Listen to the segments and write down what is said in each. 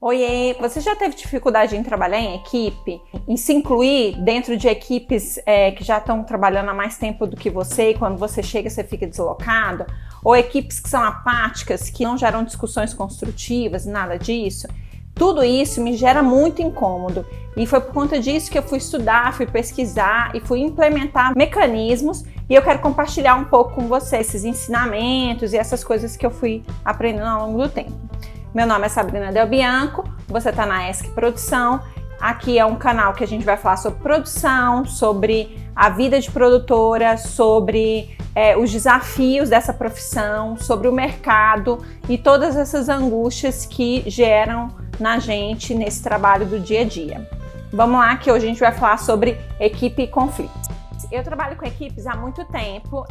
Oiê, você já teve dificuldade em trabalhar em equipe? Em se incluir dentro de equipes que já estão trabalhando há mais tempo do que você e quando você chega você fica deslocado? Ou equipes que são apáticas, que não geram discussões construtivas, nada disso? Tudo isso me gera muito incômodo e foi por conta disso que eu fui estudar, fui pesquisar e fui implementar mecanismos e eu quero compartilhar um pouco com você esses ensinamentos e essas coisas que eu fui aprendendo ao longo do tempo. Meu nome é Sabrina Del Bianco, você está na ESC Produção. Aqui é um canal que a gente vai falar sobre produção, sobre a vida de produtora, sobre os desafios dessa profissão, sobre o mercado e todas essas angústias que geram na gente nesse trabalho do dia a dia. Vamos lá que hoje a gente vai falar sobre equipe e conflitos. Eu trabalho com equipes há muito tempo,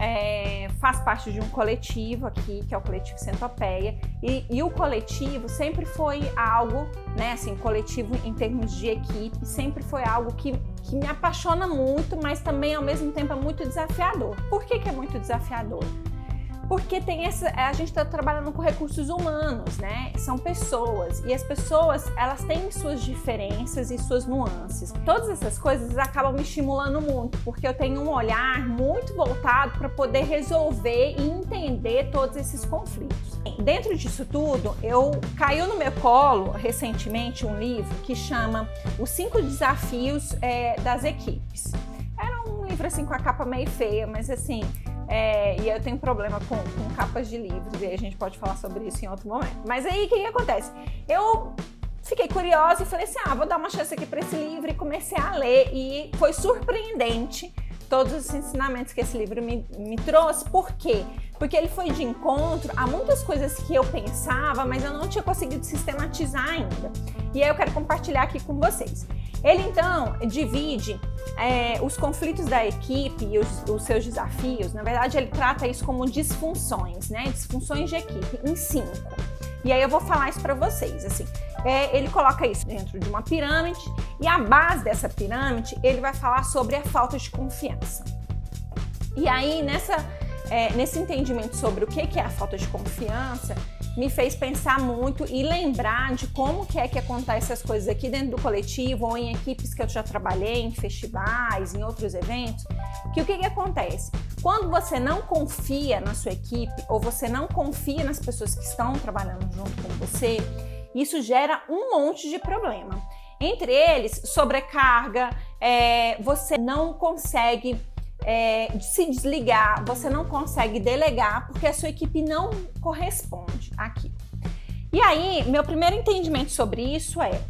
faço parte de um coletivo aqui, que é o Coletivo Centopeia, e o coletivo sempre foi algo, né, assim, coletivo em termos de equipe, sempre foi algo que me apaixona muito, mas também ao mesmo tempo é muito desafiador. Por que é muito desafiador? Porque a gente está trabalhando com recursos humanos, né? São pessoas e as pessoas elas têm suas diferenças e suas nuances. Todas essas coisas acabam me estimulando muito, porque eu tenho um olhar muito voltado para poder resolver e entender todos esses conflitos. Dentro disso tudo, caiu no meu colo recentemente um livro que chama Os 5 Desafios das Equipes. Era um livro assim com a capa meio feia, mas assim... e eu tenho problema com capas de livros, e aí a gente pode falar sobre isso em outro momento. Mas aí, o que acontece? Eu fiquei curiosa e falei assim, vou dar uma chance aqui para esse livro, e comecei a ler, e foi surpreendente todos os ensinamentos que esse livro me trouxe. Por quê? Porque ele foi de encontro a muitas coisas que eu pensava, mas eu não tinha conseguido sistematizar ainda. E aí eu quero compartilhar aqui com vocês. Ele, então, divide os conflitos da equipe e os seus desafios. Na verdade, ele trata isso como disfunções, né? Disfunções de equipe, em 5. E aí eu vou falar isso para vocês, assim. Ele coloca isso dentro de uma pirâmide e a base dessa pirâmide, ele vai falar sobre a falta de confiança. E aí, nesse entendimento sobre o que é a falta de confiança, me fez pensar muito e lembrar de como que acontecem essas coisas aqui dentro do coletivo ou em equipes que eu já trabalhei, em festivais, em outros eventos, que o que acontece? Quando você não confia na sua equipe ou você não confia nas pessoas que estão trabalhando junto com você, isso gera um monte de problema. Entre eles, sobrecarga, você não consegue se desligar, você não consegue delegar porque a sua equipe não corresponde àquilo. E aí, meu primeiro entendimento sobre isso é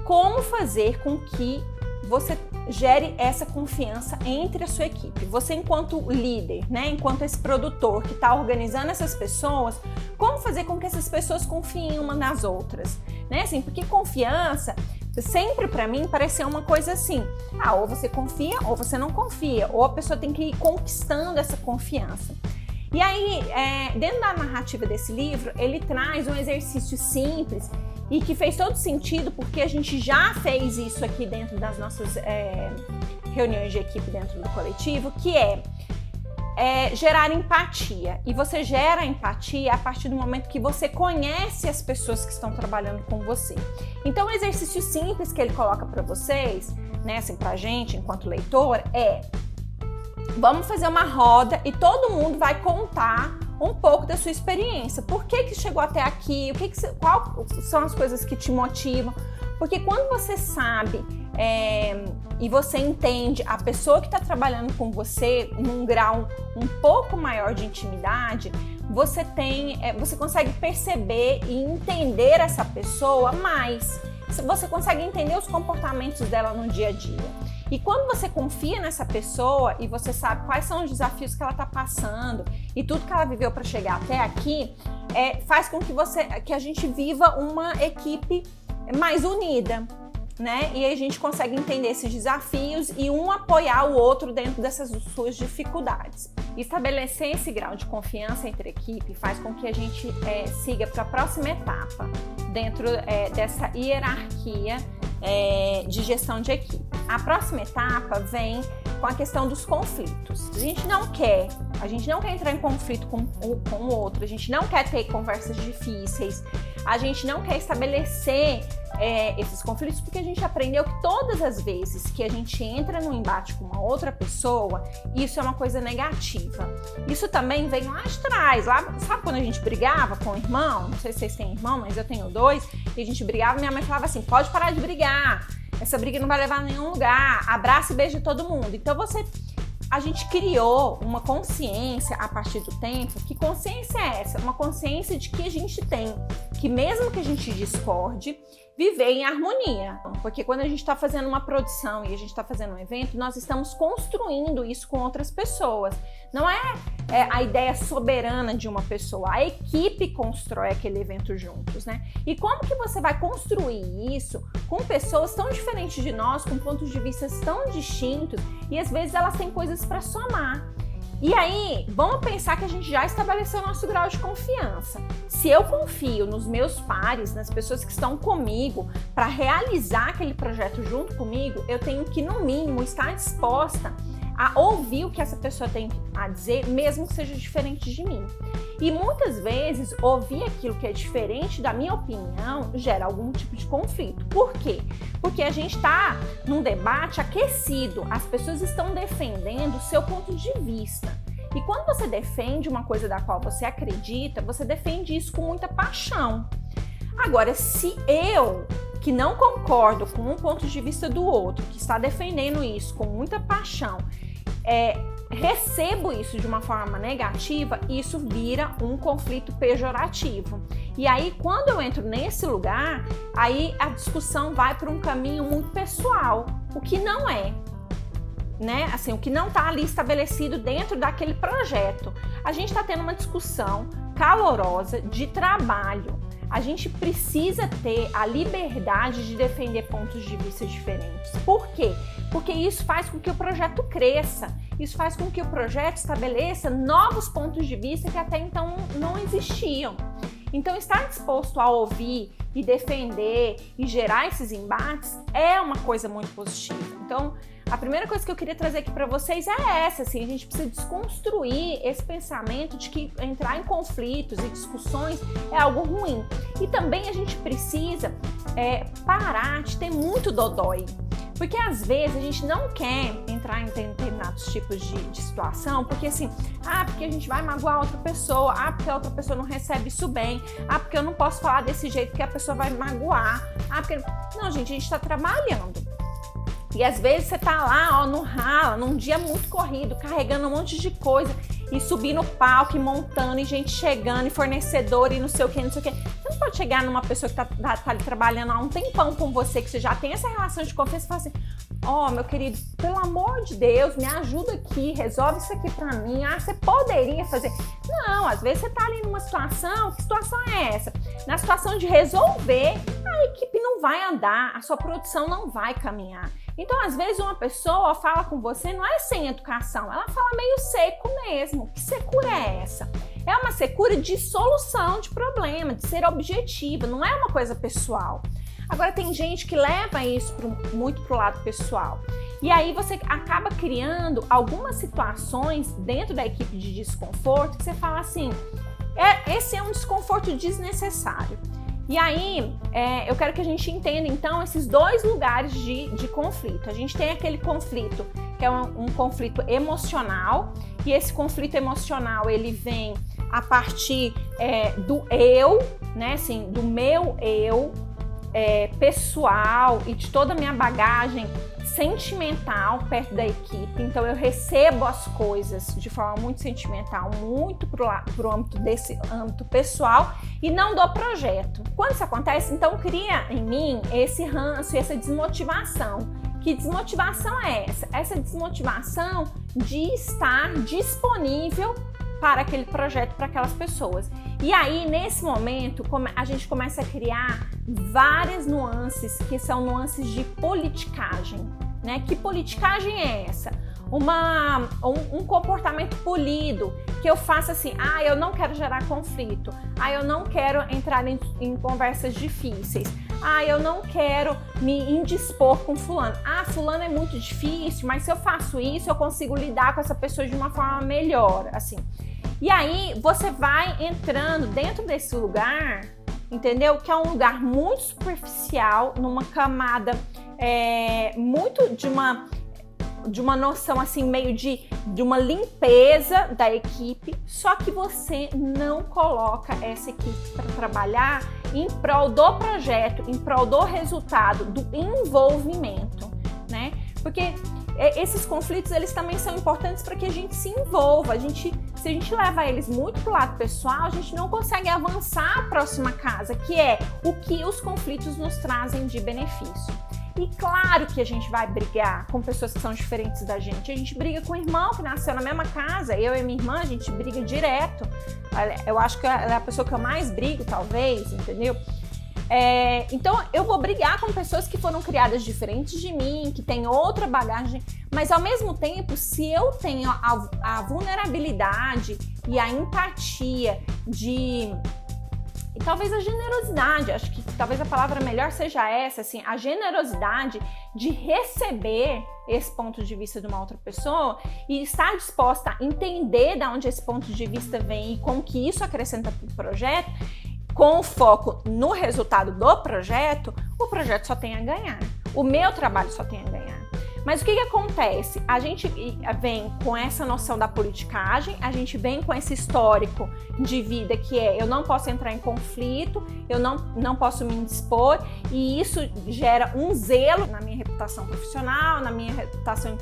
como fazer com que você gere essa confiança entre a sua equipe. Você, enquanto líder, né, enquanto esse produtor que está organizando essas pessoas, como fazer com que essas pessoas confiem umas nas outras, né? Assim, porque confiança sempre para mim pareceu uma coisa assim, ou você confia ou você não confia, ou a pessoa tem que ir conquistando essa confiança. E aí, dentro da narrativa desse livro, ele traz um exercício simples e que fez todo sentido, porque a gente já fez isso aqui dentro das nossas reuniões de equipe dentro do coletivo, que é gerar empatia. E você gera empatia a partir do momento que você conhece as pessoas que estão trabalhando com você. Então, um exercício simples que ele coloca para vocês, né, assim, pra gente, enquanto leitor, vamos fazer uma roda e todo mundo vai contar um pouco da sua experiência. Por que chegou até aqui? Qual são as coisas que te motivam? Porque quando você sabe e você entende a pessoa que está trabalhando com você num grau um pouco maior de intimidade, você consegue perceber e entender essa pessoa mais. Você consegue entender os comportamentos dela no dia a dia. E quando você confia nessa pessoa e você sabe quais são os desafios que ela está passando e tudo que ela viveu para chegar até aqui, faz com que a gente viva uma equipe mais unida, né? E aí a gente consegue entender esses desafios e um apoiar o outro dentro dessas suas dificuldades. Estabelecer esse grau de confiança entre a equipe faz com que a gente siga para a próxima etapa dentro dessa hierarquia de gestão de equipe. A próxima etapa vem com a questão dos conflitos. A gente não quer entrar em conflito com o outro, a gente não quer ter conversas difíceis, a gente não quer estabelecer esses conflitos, porque a gente aprendeu que todas as vezes que a gente entra num embate com uma outra pessoa, isso é uma coisa negativa. Isso também vem lá de trás, lá, sabe quando a gente brigava com o irmão? Não sei se vocês têm irmão, mas eu tenho 2, e a gente brigava, minha mãe falava assim, pode parar de brigar, essa briga não vai levar a nenhum lugar, abraça e beija todo mundo. Então a gente criou uma consciência a partir do tempo. Que consciência é essa? Uma consciência de que a gente tem que, mesmo que a gente discorde, viver em harmonia. Porque quando a gente está fazendo uma produção e a gente está fazendo um evento, nós estamos construindo isso com outras pessoas. Não é a ideia soberana de uma pessoa, a equipe constrói aquele evento juntos, né? E como que você vai construir isso com pessoas tão diferentes de nós, com pontos de vista tão distintos, e às vezes elas têm coisas para somar. E aí, vamos pensar que a gente já estabeleceu o nosso grau de confiança. Se eu confio nos meus pares, nas pessoas que estão comigo, para realizar aquele projeto junto comigo, eu tenho que, no mínimo, estar disposta a ouvir o que essa pessoa tem a dizer, mesmo que seja diferente de mim. E muitas vezes, ouvir aquilo que é diferente da minha opinião gera algum tipo de conflito. Por quê? Porque a gente está num debate aquecido, as pessoas estão defendendo o seu ponto de vista. E quando você defende uma coisa da qual você acredita, você defende isso com muita paixão. Agora, se eu, que não concordo com um ponto de vista do outro, que está defendendo isso com muita paixão, recebo isso de uma forma negativa, isso vira um conflito pejorativo. E aí, quando eu entro nesse lugar, aí a discussão vai para um caminho muito pessoal, o que não é, né? Assim, o que não está ali estabelecido dentro daquele projeto. A gente está tendo uma discussão calorosa de trabalho. A gente precisa ter a liberdade de defender pontos de vista diferentes. Por quê? Porque isso faz com que o projeto cresça. Isso faz com que o projeto estabeleça novos pontos de vista que até então não existiam. Então, estar disposto a ouvir e defender e gerar esses embates é uma coisa muito positiva. Então, a primeira coisa que eu queria trazer aqui para vocês é essa, assim, a gente precisa desconstruir esse pensamento de que entrar em conflitos e discussões é algo ruim. E também a gente precisa parar de ter muito dodói. Porque às vezes a gente não quer entrar em determinados tipos de situação, porque assim, porque a gente vai magoar outra pessoa, porque a outra pessoa não recebe isso bem, porque eu não posso falar desse jeito que a pessoa vai magoar, porque... Não, gente, a gente tá trabalhando. E às vezes você tá lá, no rala, num dia muito corrido, carregando um monte de coisa, e subir no palco, e montando, e gente chegando, e fornecedor, e não sei o que, não sei o que. Você não pode chegar numa pessoa que tá ali trabalhando há um tempão com você, que você já tem essa relação de confiança, e falar assim, meu querido, pelo amor de Deus, me ajuda aqui, resolve isso aqui pra mim, você poderia fazer. Não, às vezes você tá ali numa situação, que situação é essa? Na situação de resolver, a equipe não vai andar, a sua produção não vai caminhar. Então, às vezes, uma pessoa fala com você, não é sem educação, ela fala meio seco mesmo. Que secura é essa? É uma secura de solução de problema, de ser objetiva, não é uma coisa pessoal. Agora, tem gente que leva isso muito pro lado pessoal. E aí você acaba criando algumas situações dentro da equipe de desconforto que você fala assim, esse é um desconforto desnecessário. E aí, eu quero que a gente entenda, então, esses dois lugares de conflito. A gente tem aquele conflito, que é um conflito emocional, e esse conflito emocional, ele vem a partir do eu, né, assim, do meu eu pessoal e de toda a minha bagagem sentimental perto da equipe. Então eu recebo as coisas de forma muito sentimental, muito pro âmbito desse âmbito pessoal e não do projeto. Quando isso acontece, então cria em mim esse ranço e essa desmotivação. Que desmotivação é essa? Essa desmotivação de estar disponível para aquele projeto, para aquelas pessoas. E aí, nesse momento, a gente começa a criar várias nuances, que são nuances de politicagem, né? Que politicagem é essa? Um comportamento polido, que eu faço assim, eu não quero gerar conflito, eu não quero entrar em conversas difíceis, eu não quero me indispor com fulano, fulano é muito difícil, mas se eu faço isso, eu consigo lidar com essa pessoa de uma forma melhor, assim. E aí, você vai entrando dentro desse lugar entendeu? Que é um lugar muito superficial, numa camada muito de uma noção assim, meio de uma limpeza da equipe, só que você não coloca essa equipe para trabalhar em prol do projeto, em prol do resultado, do envolvimento, né? Porque esses conflitos, eles também são importantes para que a gente se envolva. Se a gente leva eles muito para o lado pessoal, a gente não consegue avançar a próxima casa, que é o que os conflitos nos trazem de benefício. E claro que a gente vai brigar com pessoas que são diferentes da gente. A gente briga com o irmão que nasceu na mesma casa. Eu e minha irmã, a gente briga direto. Eu acho que ela é a pessoa que eu mais brigo, talvez, entendeu? Então eu vou brigar com pessoas que foram criadas diferentes de mim, que têm outra bagagem, mas ao mesmo tempo, se eu tenho a vulnerabilidade e a empatia e talvez a generosidade, acho que talvez a palavra melhor seja essa, assim, a generosidade de receber esse ponto de vista de uma outra pessoa e estar disposta a entender de onde esse ponto de vista vem e como que isso acrescenta para o projeto, com foco no resultado do projeto, o projeto só tem a ganhar. O meu trabalho só tem a ganhar. Mas o que acontece? A gente vem com essa noção da politicagem, a gente vem com esse histórico de vida que eu não posso entrar em conflito, eu não posso me indispor, e isso gera um zelo na minha reputação profissional, na minha reputação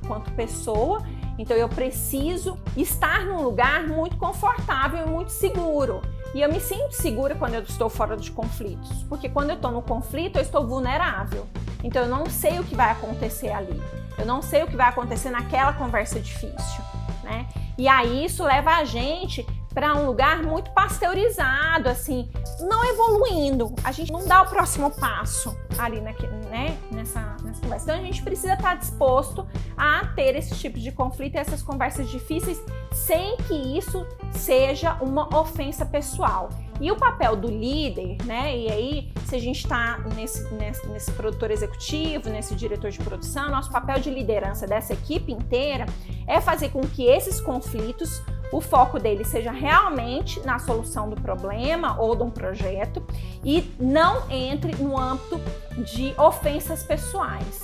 enquanto pessoa. Então eu preciso estar num lugar muito confortável e muito seguro. E eu me sinto segura quando eu estou fora de conflitos, porque quando eu estou no conflito, eu estou vulnerável. Então eu não sei o que vai acontecer ali, eu não sei o que vai acontecer naquela conversa difícil, né? E aí isso leva a gente para um lugar muito pasteurizado, assim, não evoluindo. A gente não dá o próximo passo ali nessa conversa. Então a gente precisa estar disposto a ter esse tipo de conflito, essas conversas difíceis, sem que isso seja uma ofensa pessoal. E o papel do líder, né? E aí, se a gente está nesse produtor executivo, nesse diretor de produção, nosso papel de liderança dessa equipe inteira é fazer com que esses conflitos, o foco dele seja realmente na solução do problema ou de um projeto e não entre no âmbito de ofensas pessoais.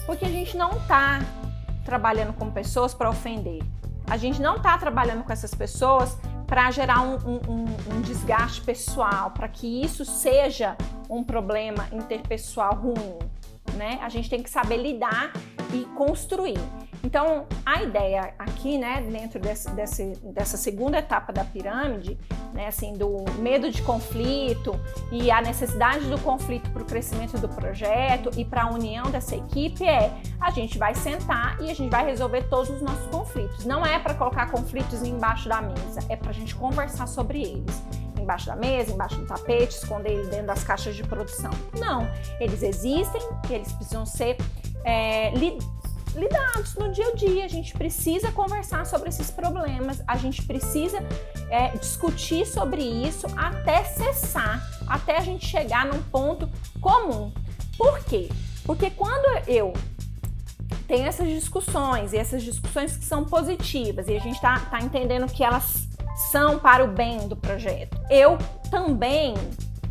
Porque a gente não está trabalhando com pessoas para ofender. A gente não está trabalhando com essas pessoas para gerar um desgaste pessoal, para que isso seja um problema interpessoal ruim, né? A gente tem que saber lidar e construir. Então, a ideia aqui, né, dentro dessa segunda etapa da pirâmide, né, assim, do medo de conflito e a necessidade do conflito para o crescimento do projeto e para a união dessa equipe a gente vai sentar e a gente vai resolver todos os nossos conflitos. Não é para colocar conflitos embaixo da mesa, é para a gente conversar sobre eles. Embaixo da mesa, embaixo do tapete, esconder eles dentro das caixas de produção. Não, eles existem, eles precisam ser lidados no dia a dia. A gente precisa conversar sobre esses problemas, a gente precisa discutir sobre isso até cessar, até a gente chegar num ponto comum. Por quê? Porque quando eu tenho essas discussões, e essas discussões que são positivas, e a gente tá entendendo que elas são para o bem do projeto, eu também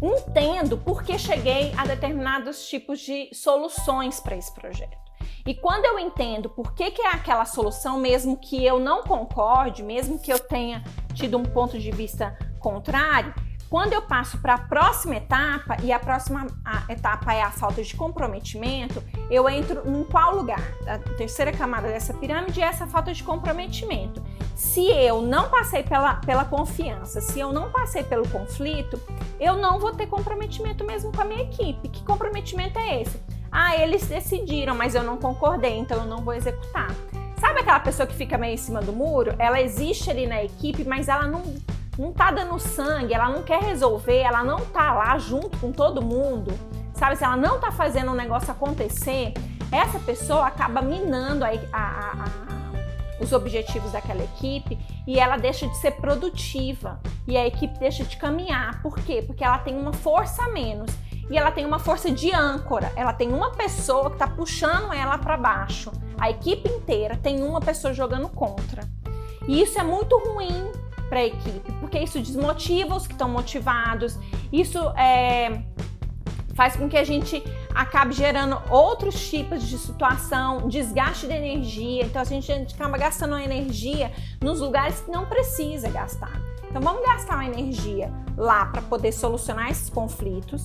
entendo por que cheguei a determinados tipos de soluções para esse projeto. E quando eu entendo por que é aquela solução, mesmo que eu não concorde, mesmo que eu tenha tido um ponto de vista contrário, quando eu passo para a próxima etapa, e a próxima etapa é a falta de comprometimento, eu entro em qual lugar? A terceira camada dessa pirâmide é essa falta de comprometimento. Se eu não passei pela confiança, se eu não passei pelo conflito, eu não vou ter comprometimento mesmo com a minha equipe. Que comprometimento é esse? Eles decidiram, mas eu não concordei, então eu não vou executar. Sabe aquela pessoa que fica meio em cima do muro? Ela existe ali na equipe, mas ela não tá dando sangue, ela não quer resolver, ela não tá lá junto com todo mundo, sabe? Se ela não tá fazendo o negócio acontecer, essa pessoa acaba minando os objetivos daquela equipe e ela deixa de ser produtiva e a equipe deixa de caminhar. Por quê? Porque ela tem uma força a menos. E ela tem uma força de âncora, ela tem uma pessoa que está puxando ela para baixo. A equipe inteira tem uma pessoa jogando contra. E isso é muito ruim para a equipe, porque isso desmotiva os que estão motivados, Isso faz com que a gente acabe gerando outros tipos de situação, desgaste de energia. Então a gente acaba gastando energia nos lugares que não precisa gastar. Então vamos gastar uma energia lá para poder solucionar esses conflitos.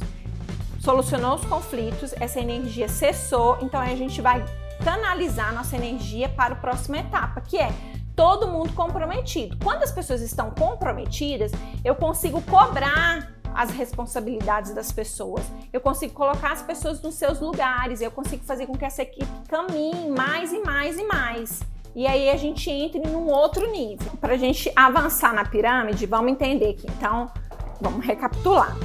Solucionou os conflitos, essa energia cessou, então a gente vai canalizar nossa energia para a próxima etapa, que é todo mundo comprometido. Quando as pessoas estão comprometidas, eu consigo cobrar as responsabilidades das pessoas, eu consigo colocar as pessoas nos seus lugares, eu consigo fazer com que essa equipe caminhe mais e mais e mais. E aí a gente entre num outro nível. Para a gente avançar na pirâmide, vamos entender aqui. Então, vamos recapitular.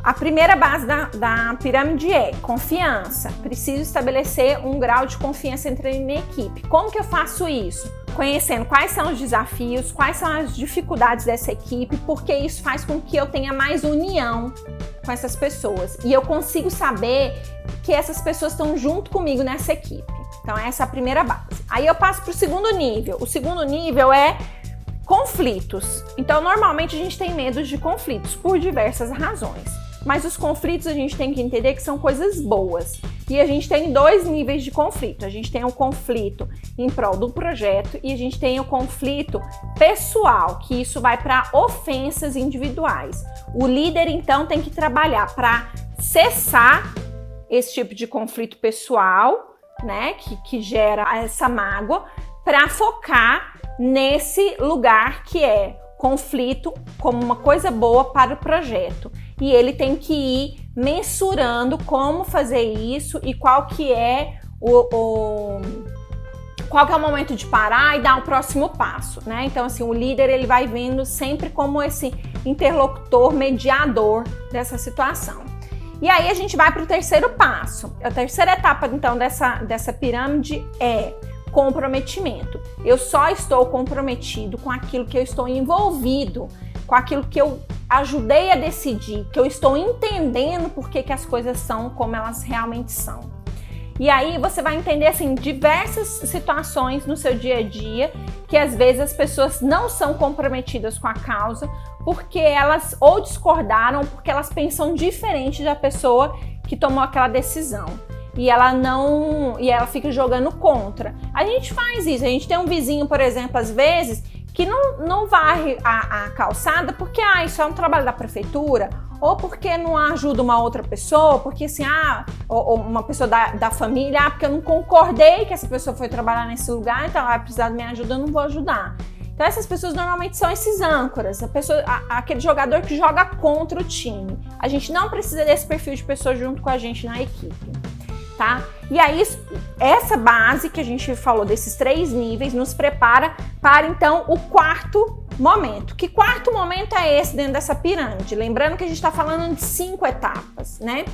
A primeira base da pirâmide é confiança. Preciso estabelecer um grau de confiança entre a minha equipe. Como que eu faço isso? Conhecendo quais são os desafios, quais são as dificuldades dessa equipe, porque isso faz com que eu tenha mais união com essas pessoas. E eu consigo saber que essas pessoas estão junto comigo nessa equipe. Então essa é a primeira base. Aí eu passo para o segundo nível. O segundo nível é conflitos. Então normalmente a gente tem medo de conflitos por diversas razões. Mas os conflitos a gente tem que entender que são coisas boas. E a gente tem dois níveis de conflito. A gente tem o conflito em prol do projeto e a gente tem o conflito pessoal, que isso vai para ofensas individuais. O líder, então, tem que trabalhar para cessar esse tipo de conflito pessoal, né, que gera essa mágoa, para focar nesse lugar que é conflito como uma coisa boa para o projeto. E ele tem que ir mensurando como fazer isso e qual que é o momento de parar e dar o próximo passo, né? Então, assim, o líder ele vai vendo sempre como esse interlocutor, mediador dessa situação. E aí a gente vai para o terceiro passo. A terceira etapa, então, dessa pirâmide é comprometimento. Eu só estou comprometido com aquilo que eu estou envolvido, com aquilo que eu ajudei a decidir, que eu estou entendendo por que as coisas são como elas realmente são. E aí você vai entender assim diversas situações no seu dia a dia que às vezes as pessoas não são comprometidas com a causa porque elas ou discordaram, porque elas pensam diferente da pessoa que tomou aquela decisão. E ela fica jogando contra. A gente faz isso, a gente tem um vizinho, por exemplo, às vezes, que não varre a calçada porque isso é um trabalho da prefeitura, ou porque não ajuda uma outra pessoa, porque assim, ou uma pessoa da família, porque eu não concordei que essa pessoa foi trabalhar nesse lugar, então ela vai precisar da minha ajuda, eu não vou ajudar. Então essas pessoas normalmente são esses âncoras, aquele jogador que joga contra o time. A gente não precisa desse perfil de pessoa junto com a gente na equipe. Tá? E aí, essa base que a gente falou desses 3 níveis nos prepara para, então, o quarto momento. Que quarto momento é esse dentro dessa pirâmide? Lembrando que a gente está falando de 5 etapas, né?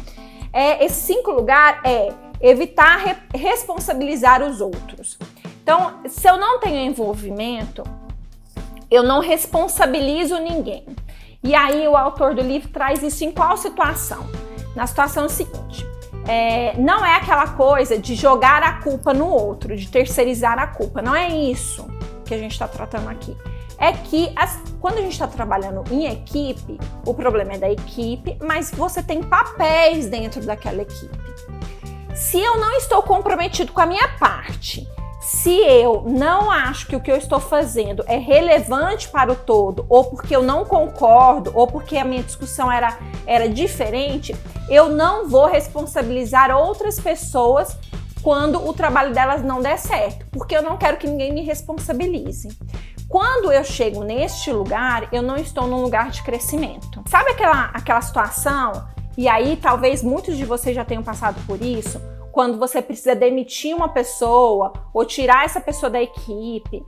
Esse 5 lugar é evitar responsabilizar os outros. Então, se eu não tenho envolvimento, eu não responsabilizo ninguém. E aí, o autor do livro traz isso em qual situação? Na situação seguinte. Não é aquela coisa de jogar a culpa no outro, de terceirizar a culpa. Não é isso que a gente está tratando aqui. É que quando a gente está trabalhando em equipe, o problema é da equipe, mas você tem papéis dentro daquela equipe. Se eu não estou comprometido com a minha parte, se eu não acho que o que eu estou fazendo é relevante para o todo, ou porque eu não concordo, ou porque a minha discussão era diferente, eu não vou responsabilizar outras pessoas quando o trabalho delas não der certo, porque eu não quero que ninguém me responsabilize. Quando eu chego neste lugar, eu não estou num lugar de crescimento. Sabe aquela situação? E aí talvez muitos de vocês já tenham passado por isso, quando você precisa demitir uma pessoa ou tirar essa pessoa da equipe,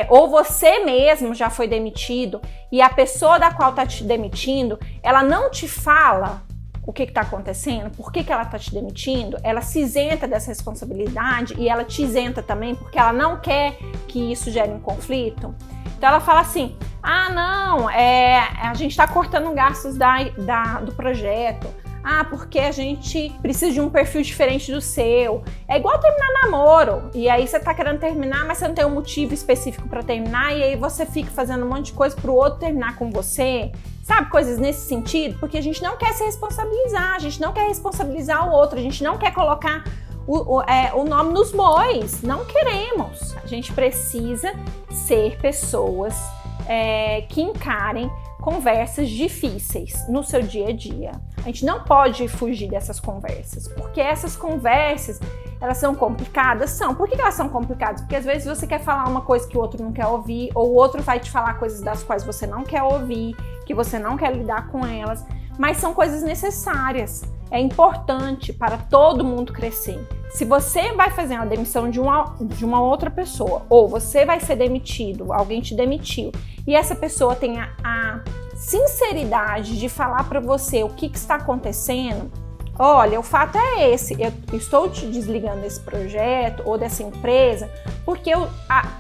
ou você mesmo já foi demitido e a pessoa da qual está te demitindo, ela não te fala o que está acontecendo, por que ela está te demitindo, ela se isenta dessa responsabilidade e ela te isenta também porque ela não quer que isso gere um conflito. Então ela fala assim, não, a gente está cortando gastos do projeto, Ah, porque a gente precisa de um perfil diferente do seu. É igual terminar namoro. E aí você tá querendo terminar, mas você não tem um motivo específico para terminar. E aí você fica fazendo um monte de coisa pro outro terminar com você. Sabe, coisas nesse sentido? Porque a gente não quer se responsabilizar. A gente não quer responsabilizar o outro. A gente não quer colocar o nome nos bois. Não queremos. A gente precisa ser pessoas que encarem conversas difíceis no seu dia a dia. A gente não pode fugir dessas conversas, porque essas conversas, elas são complicadas? São. Por que elas são complicadas? Porque às vezes você quer falar uma coisa que o outro não quer ouvir, ou o outro vai te falar coisas das quais você não quer ouvir, que você não quer lidar com elas, mas são coisas necessárias. É importante para todo mundo crescer. Se você vai fazer uma demissão de uma outra pessoa, ou você vai ser demitido, alguém te demitiu, e essa pessoa tem a sinceridade de falar para você o que está acontecendo, olha, o fato é esse, eu estou te desligando desse projeto ou dessa empresa, porque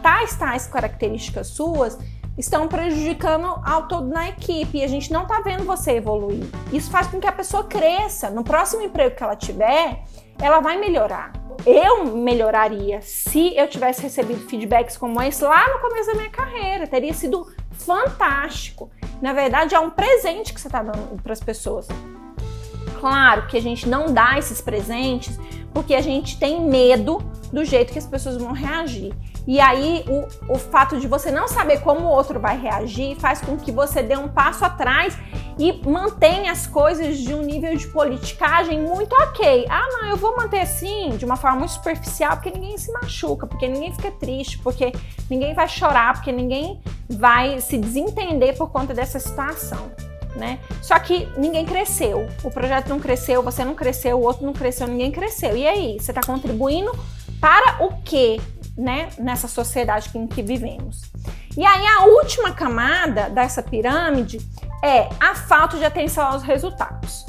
tais características suas estão prejudicando ao todo na equipe e a gente não está vendo você evoluir. Isso faz com que a pessoa cresça. No próximo emprego que ela tiver, ela vai melhorar. Eu melhoraria se eu tivesse recebido feedbacks como esse lá no começo da minha carreira. Teria sido fantástico. Na verdade, é um presente que você está dando para as pessoas. Claro que a gente não dá esses presentes porque a gente tem medo do jeito que as pessoas vão reagir. E aí, o fato de você não saber como o outro vai reagir faz com que você dê um passo atrás e mantenha as coisas de um nível de politicagem muito ok. Ah, não, eu vou manter assim, de uma forma muito superficial, porque ninguém se machuca, porque ninguém fica triste, porque ninguém vai chorar, porque ninguém vai se desentender por conta dessa situação, né? Só que ninguém cresceu, o projeto não cresceu, você não cresceu, o outro não cresceu, ninguém cresceu. E aí, você está contribuindo para o quê? Né, nessa sociedade em que vivemos. E aí a última camada dessa pirâmide é a falta de atenção aos resultados.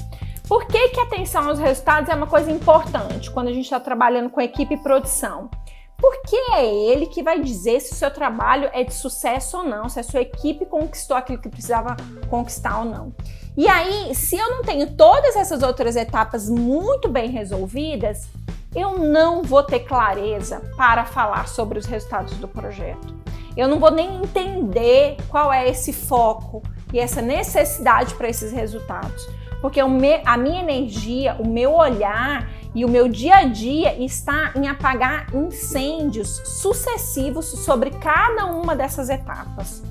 Por que que a atenção aos resultados é uma coisa importante quando a gente está trabalhando com equipe e produção? Porque é ele que vai dizer se o seu trabalho é de sucesso ou não, se a sua equipe conquistou aquilo que precisava conquistar ou não. E aí, se eu não tenho todas essas outras etapas muito bem resolvidas, eu não vou ter clareza para falar sobre os resultados do projeto. Eu não vou nem entender qual é esse foco e essa necessidade para esses resultados. Porque a minha energia, o meu olhar e o meu dia a dia está em apagar incêndios sucessivos sobre cada uma dessas etapas.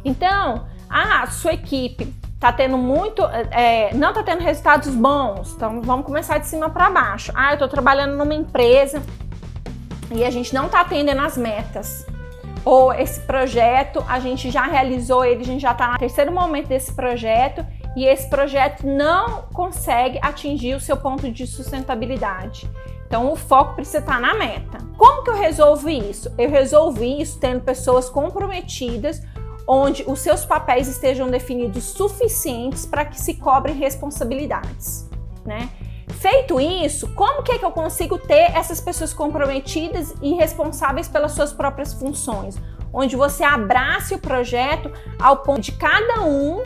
Então, a sua equipe tá tendo não tá tendo resultados bons, então vamos começar de cima para baixo. Eu tô trabalhando numa empresa e a gente não tá atendendo as metas. Ou esse projeto, a gente já realizou ele, a gente já tá no terceiro momento desse projeto e esse projeto não consegue atingir o seu ponto de sustentabilidade. Então o foco precisa estar na meta. Como que eu resolvo isso? Eu resolvo isso tendo pessoas comprometidas, onde os seus papéis estejam definidos suficientes para que se cobrem responsabilidades, né? Feito isso, como que é que eu consigo ter essas pessoas comprometidas e responsáveis pelas suas próprias funções? Onde você abrace o projeto ao ponto de cada um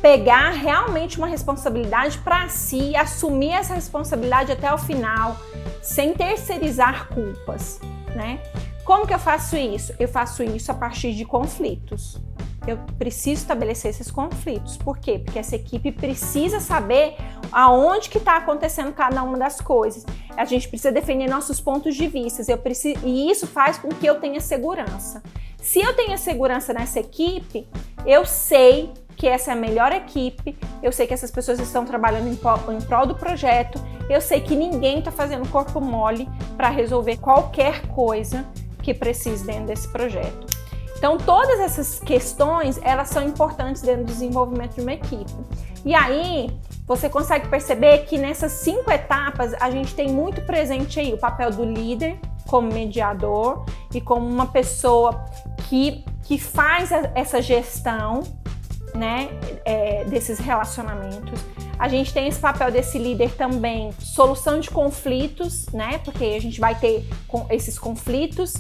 pegar realmente uma responsabilidade para si, assumir essa responsabilidade até o final, sem terceirizar culpas, né? Como que eu faço isso? Eu faço isso a partir de conflitos. Eu preciso estabelecer esses conflitos. Por quê? Porque essa equipe precisa saber aonde que está acontecendo cada uma das coisas. A gente precisa definir nossos pontos de vista. E isso faz com que eu tenha segurança. Se eu tenho segurança nessa equipe, eu sei que essa é a melhor equipe, eu sei que essas pessoas estão trabalhando em prol do projeto, eu sei que ninguém está fazendo corpo mole para resolver qualquer coisa que precise dentro desse projeto. Então, todas essas questões, elas são importantes dentro do desenvolvimento de uma equipe. E aí, você consegue perceber que nessas 5 etapas, a gente tem muito presente aí o papel do líder como mediador e como uma pessoa que faz essa gestão, né, desses relacionamentos. A gente tem esse papel desse líder também, solução de conflitos, né, porque a gente vai ter esses conflitos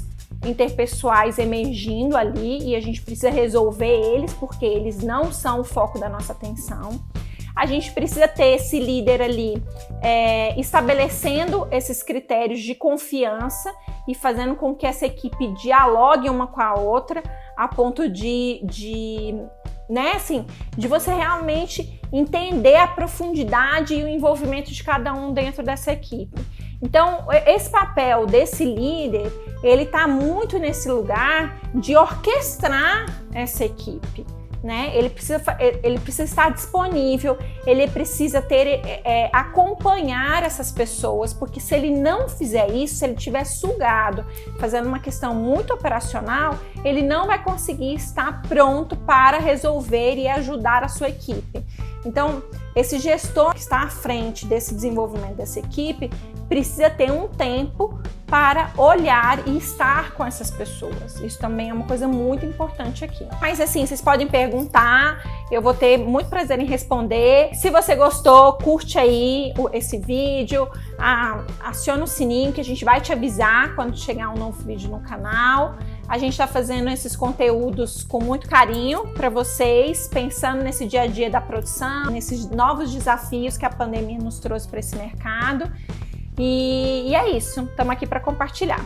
interpessoais emergindo ali e a gente precisa resolver eles porque eles não são o foco da nossa atenção. a gente precisa ter esse líder ali estabelecendo esses critérios de confiança e fazendo com que essa equipe dialogue uma com a outra, a ponto de você realmente entender a profundidade e o envolvimento de cada um dentro dessa equipe. Então, esse papel desse líder, ele está muito nesse lugar de orquestrar essa equipe, né? Ele precisa estar disponível, ele precisa acompanhar essas pessoas, porque se ele não fizer isso, se ele estiver sugado, fazendo uma questão muito operacional, ele não vai conseguir estar pronto para resolver e ajudar a sua equipe. Então, esse gestor que está à frente desse desenvolvimento dessa equipe precisa ter um tempo para olhar e estar com essas pessoas. Isso também é uma coisa muito importante aqui. Mas assim, vocês podem perguntar, eu vou ter muito prazer em responder. Se você gostou, curte aí esse vídeo, aciona o sininho que a gente vai te avisar quando chegar um novo vídeo no canal. A gente está fazendo esses conteúdos com muito carinho para vocês, pensando nesse dia a dia da produção, nesses novos desafios que a pandemia nos trouxe para esse mercado. E é isso, estamos aqui para compartilhar.